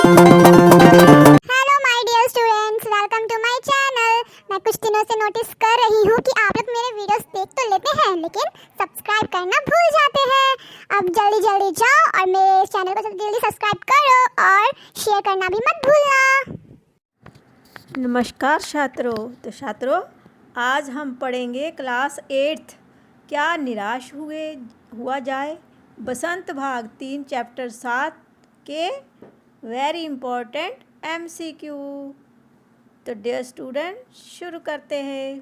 Hello my dear students, welcome to my channel. मैं कुछ दिनों से नोटिस कर रही हूँ कि आप लोग मेरे वीडियोस देख तो लेते हैं लेकिन सब्सक्राइब करना भूल जाते हैं। अब जल्दी जल्दी जाओ और मेरे चैनल को जल्दी जल्दी सब्सक्राइब करो और शेयर करना भी मत भूलना। नमस्कार छात्रों, आज हम पढ़ेंगे क्लास 8th क्या निराश हुआ जाए, बसंत भाग 3 चैप्टर 7 के वेरी इम्पोर्टेंट MCQ। तो डियर स्टूडेंट, शुरू करते हैं।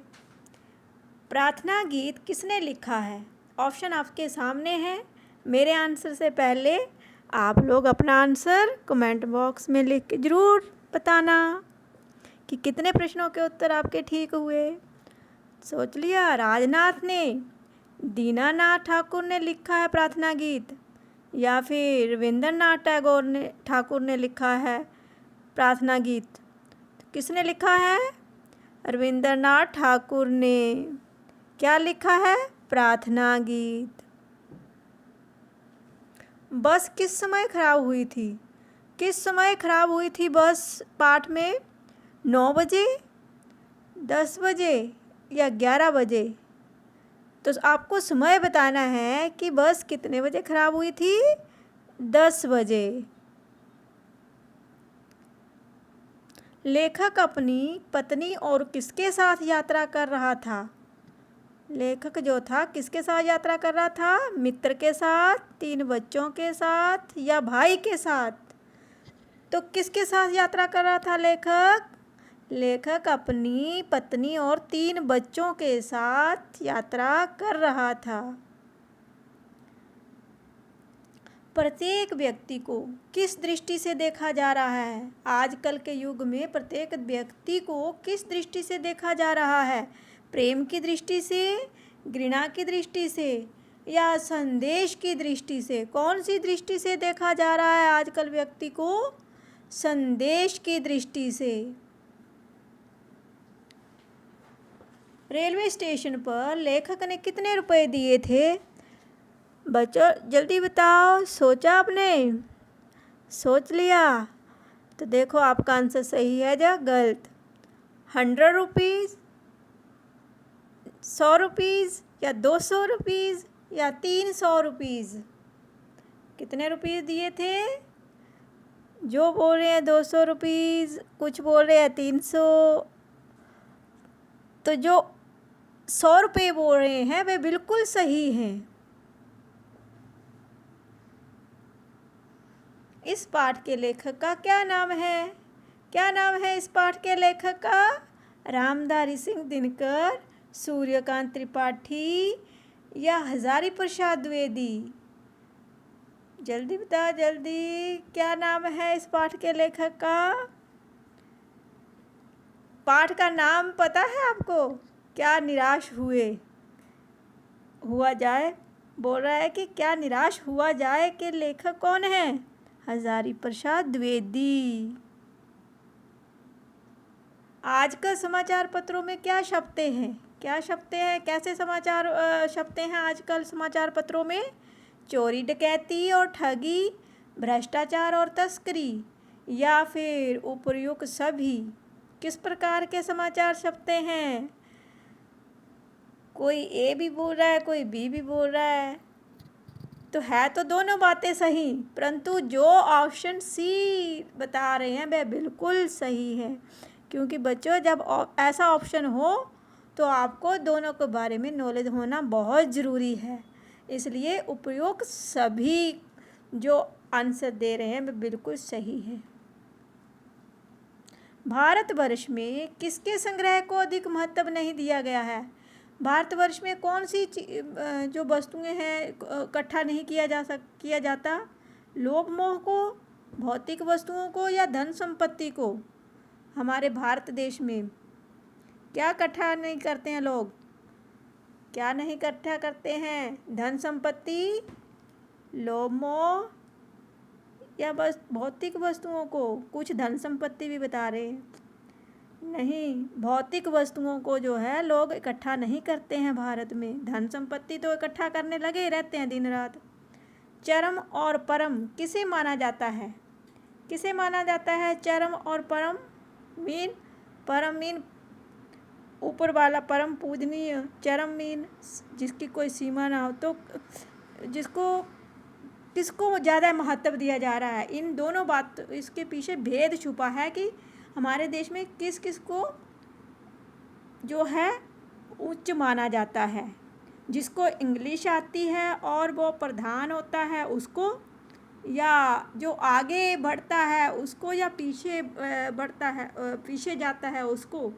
प्रार्थना गीत किसने लिखा है? ऑप्शन आपके सामने है। मेरे आंसर से पहले आप लोग अपना आंसर कमेंट बॉक्स में लिख के ज़रूर बताना कि कितने प्रश्नों के उत्तर आपके ठीक हुए। सोच लिया? राजनाथ ने, दीनानाथ ठाकुर ने लिखा है प्रार्थना गीत, या फिर रविंद्रनाथ ठाकुर ने लिखा है प्रार्थना गीत? किसने लिखा है? रविंद्रनाथ ठाकुर ने। क्या लिखा है? प्रार्थना गीत। बस किस समय खराब हुई थी? किस समय खराब हुई थी बस पाठ में? 9 बजे, 10 बजे या 11 बजे? तो आपको समय बताना है कि बस कितने बजे खराब हुई थी। 10 बजे। लेखक अपनी पत्नी और किसके साथ यात्रा कर रहा था? लेखक जो था किसके साथ यात्रा कर रहा था? मित्र के साथ, 3 बच्चों के साथ या भाई के साथ? तो किसके साथ यात्रा कर रहा था लेखक? लेखक अपनी पत्नी और 3 बच्चों के साथ यात्रा कर रहा था। प्रत्येक व्यक्ति को किस दृष्टि से देखा जा रहा है? आजकल के युग में प्रत्येक व्यक्ति को किस दृष्टि से देखा जा रहा है? प्रेम की दृष्टि से, घृणा की दृष्टि से या संदेश की दृष्टि से? कौन सी दृष्टि से देखा जा रहा है आजकल व्यक्ति को? संदेश की दृष्टि से। रेलवे स्टेशन पर लेखक ने कितने रुपए दिए थे? बच्चों जल्दी बताओ। सोचा आपने? सोच लिया? तो देखो आपका आंसर सही है या गलत? 100 रुपीज़, 100 रुपीज़ या 200 रुपीज़ या 300 रुपीज़? कितने रुपीज़ दिए थे? जो बोल रहे हैं 200 रुपीज़, कुछ बोल रहे हैं 300। तो जो 100 रुपये बोल रहे हैं वे बिल्कुल सही हैं। इस पाठ के लेखक का क्या नाम है? क्या नाम है इस पाठ के लेखक का? रामधारी सिंह दिनकर, सूर्यकांत त्रिपाठी या हजारी प्रसाद द्विवेदी? जल्दी बता जल्दी, क्या नाम है इस पाठ के लेखक का? पाठ का नाम पता है आपको? क्या निराश हुआ जाए बोल रहा है कि क्या निराश हुआ जाए के लेखक कौन है? हजारी प्रसाद द्विवेदी। आजकल समाचार पत्रों में क्या छपते हैं? क्या छपते हैं? कैसे समाचार छपते हैं आजकल समाचार पत्रों में? चोरी डकैती और ठगी, भ्रष्टाचार और तस्करी या फिर उपर्युक्त सभी? किस प्रकार के समाचार छपते हैं? कोई ए भी बोल रहा है, कोई बी भी बोल रहा है। तो है तो दोनों बातें सही, परंतु जो ऑप्शन सी बता रहे हैं वह बिल्कुल सही है। क्योंकि बच्चों जब ऐसा ऑप्शन हो तो आपको दोनों के बारे में नॉलेज होना बहुत ज़रूरी है। इसलिए उपयुक्त सभी जो आंसर दे रहे हैं वे बिल्कुल सही है। भारतवर्ष में किसके संग्रह को अधिक महत्व नहीं दिया गया है? भारतवर्ष में कौन सी जो वस्तुएं हैं इकट्ठा नहीं किया जाता? लोभ मोह को, भौतिक वस्तुओं को या धन संपत्ति को? हमारे भारत देश में क्या इकट्ठा नहीं करते हैं लोग? क्या नहीं इकट्ठा करते हैं? धन संपत्ति, लोभ मोह या बस भौतिक वस्तुओं को? कुछ धन संपत्ति भी बता रहे हैं। नहीं, भौतिक वस्तुओं को जो है लोग इकट्ठा नहीं करते हैं भारत में। धन संपत्ति तो इकट्ठा करने लगे रहते हैं दिन रात। चरम और परम किसे माना जाता है? किसे माना जाता है चरम और परम मीन? परम मीन ऊपर वाला, परम पूजनीय, चरम मीन जिसकी कोई सीमा ना हो। तो जिसको किसको ज़्यादा महत्व दिया जा रहा है? इन दोनों बात, इसके पीछे भेद छुपा है कि हमारे देश में किस किस को जो है उच्च माना जाता है। जिसको इंग्लिश आती है और वो प्रधान होता है उसको, या जो आगे बढ़ता है उसको, या पीछे बढ़ता है पीछे जाता है उसको,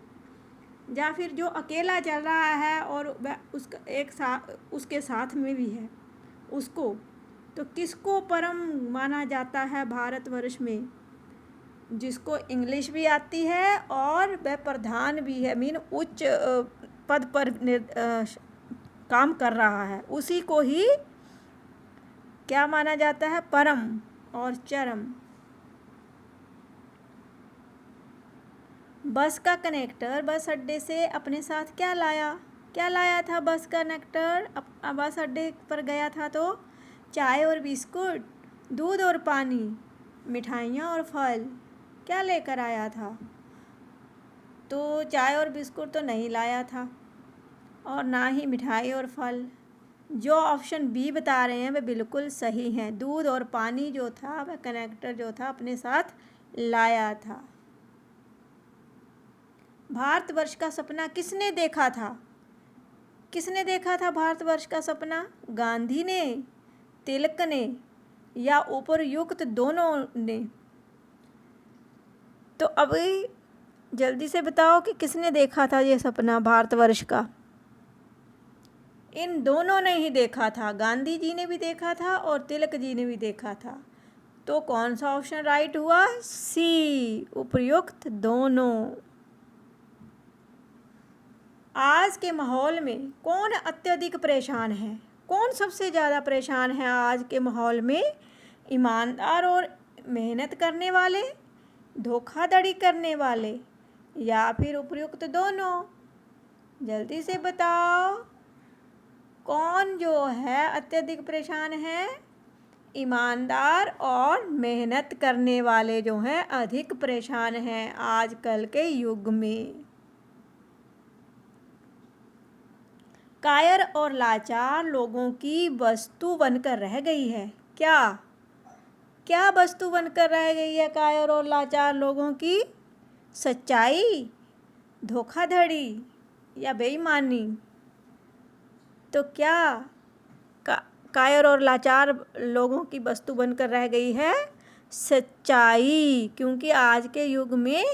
या फिर जो अकेला चल रहा है और उसका एक साथ उसके साथ में भी है उसको। तो किसको परम माना जाता है भारतवर्ष में? जिसको इंग्लिश भी आती है और वह प्रधान भी है, मीन उच्च पद पर काम कर रहा है, उसी को ही क्या माना जाता है? परम और चरम। बस का कनेक्टर बस अड्डे से अपने साथ क्या लाया था? बस कनेक्टर बस अड्डे पर गया था तो चाय और बिस्कुट, दूध और पानी, मिठाइयाँ और फल क्या लेकर आया था? तो चाय और बिस्कुट तो नहीं लाया था और ना ही मिठाई और फल। जो ऑप्शन बी बता रहे हैं वे बिल्कुल सही हैं। दूध और पानी जो था वह कनेक्टर जो था अपने साथ लाया था। भारतवर्ष का सपना किसने देखा था? किसने देखा था भारतवर्ष का सपना? गांधी ने, तिलक ने, या उपरयुक्त दोनों ने? तो अभी जल्दी से बताओ कि किसने देखा था ये सपना भारतवर्ष का? इन दोनों ने ही देखा था। गांधी जी ने भी देखा था और तिलक जी ने भी देखा था। तो कौन सा ऑप्शन राइट हुआ? सी, उपयुक्त दोनों। आज के माहौल में कौन अत्यधिक परेशान है? कौन सबसे ज़्यादा परेशान है आज के माहौल में? ईमानदार और मेहनत करने वाले, धोखाधड़ी करने वाले, या फिर उपयुक्त दोनों? जल्दी से बताओ कौन जो है अत्यधिक परेशान है? ईमानदार और मेहनत करने वाले जो हैं अधिक परेशान हैं आजकल के युग में। कायर और लाचार लोगों की वस्तु बनकर रह गई है। क्या वस्तु बनकर रह गई है कायर और लाचार लोगों की? सच्चाई, धोखाधड़ी या बेईमानी? तो क्या कायर और लाचार लोगों की वस्तु बनकर रह गई है? सच्चाई। क्योंकि आज के युग में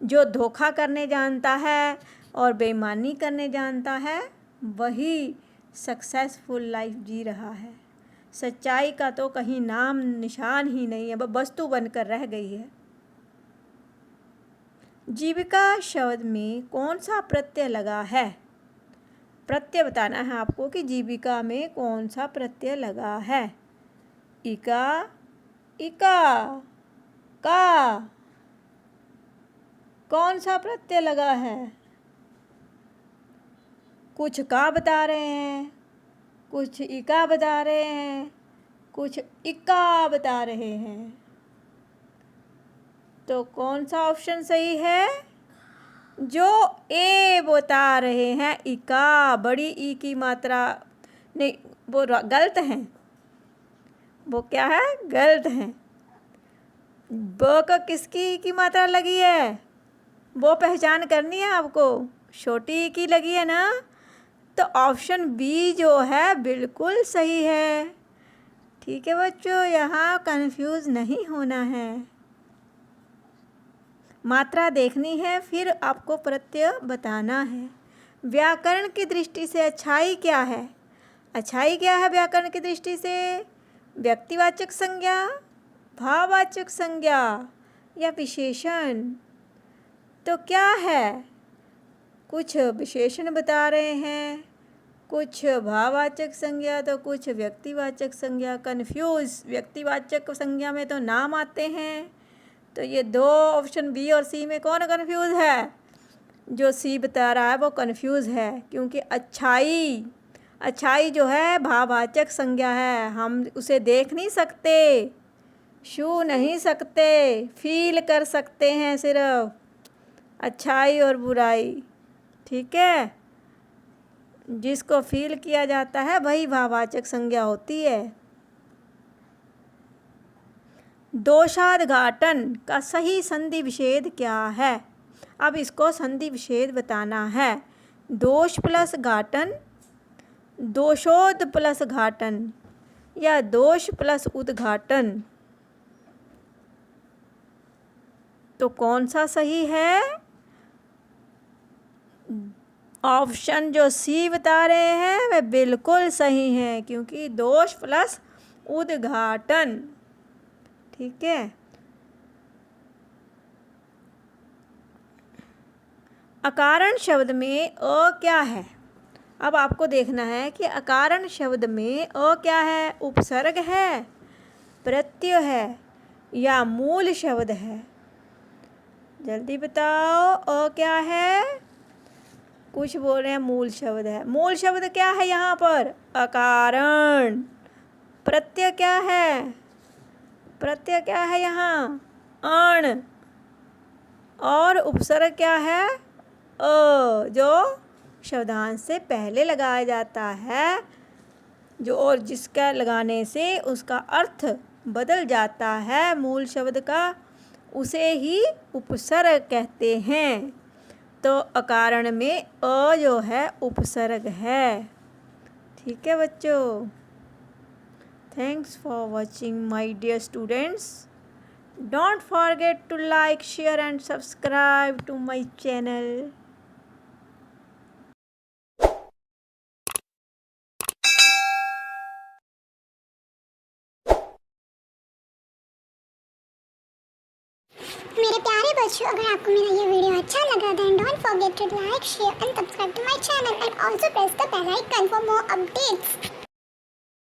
जो धोखा करने जानता है और बेईमानी करने जानता है वही सक्सेसफुल लाइफ जी रहा है। सच्चाई का तो कहीं नाम निशान ही नहीं है, वह वस्तु बनकर रह गई है। जीविका शब्द में कौन सा प्रत्यय लगा है? प्रत्यय बताना है आपको कि जीविका में कौन सा प्रत्यय लगा है। इका, इका, का, कौन सा प्रत्यय लगा है? कुछ का बता रहे हैं, कुछ इका बता रहे हैं, कुछ इका बता रहे हैं। तो कौन सा ऑप्शन सही है? जो ए बता रहे हैं, इका, बड़ी ई की मात्रा नहीं, वो गलत हैं। वो क्या है? गलत हैं। ब का किसकी ई की मात्रा लगी है? वो पहचान करनी है आपको। छोटी ई की लगी है ना? तो ऑप्शन बी जो है बिल्कुल सही है। ठीक है बच्चों, यहाँ कंफ्यूज नहीं होना है। मात्रा देखनी है, फिर आपको प्रत्यय बताना है। व्याकरण की दृष्टि से अच्छाई क्या है? अच्छाई क्या है व्याकरण की दृष्टि से? व्यक्तिवाचक संज्ञा, भाववाचक संज्ञा या विशेषण? तो क्या है? कुछ विशेषण बता रहे हैं, कुछ भाववाचक संज्ञा तो कुछ व्यक्तिवाचक संज्ञा। कन्फ्यूज, व्यक्तिवाचक संज्ञा में तो नाम आते हैं। तो ये दो ऑप्शन बी और सी में कौन कन्फ्यूज है? जो सी बता रहा है वो कन्फ्यूज है, क्योंकि अच्छाई जो है भाववाचक संज्ञा है, हम उसे देख नहीं सकते। छू नहीं सकते, फील कर सकते हैं सिर्फ अच्छाई और बुराई। ठीक है, जिसको फील किया जाता है वही भाववाचक संज्ञा होती है। दोषाद्घाटन का सही संधि विच्छेद क्या है? अब इसको संधि विच्छेद बताना है। दोष प्लस घाटन, दोषोद प्लस घाटन या दोष प्लस उद्घाटन, तो कौन सा सही है? ऑप्शन जो सी बता रहे हैं वह बिल्कुल सही है, क्योंकि दोष प्लस उद्घाटन। ठीक है, अकारण शब्द में अ क्या है? अब आपको देखना है कि अकारण शब्द में अ क्या है? उपसर्ग है, प्रत्यय है या मूल शब्द है? जल्दी बताओ, अ क्या है? कुछ बोल रहे हैं मूल शब्द है। मूल शब्द क्या है यहाँ पर? अकारण। प्रत्यय क्या है? प्रत्यय क्या है यहाँ? अण। और उपसर्ग क्या है? अ, जो शब्दांश से पहले लगाया जाता है, जो और जिसका लगाने से उसका अर्थ बदल जाता है मूल शब्द का, उसे ही उपसर्ग कहते हैं। तो अकारण में अ जो है उपसर्ग है। ठीक है बच्चों, thanks for watching my dear students. Don't forget to like, share and subscribe to my channel. मेरे प्यारे बच्चों, अगर आपको मेरा ये वीडियो अच्छा लगा then don't forget to like, share and subscribe to my channel and also press the bell icon for more updates.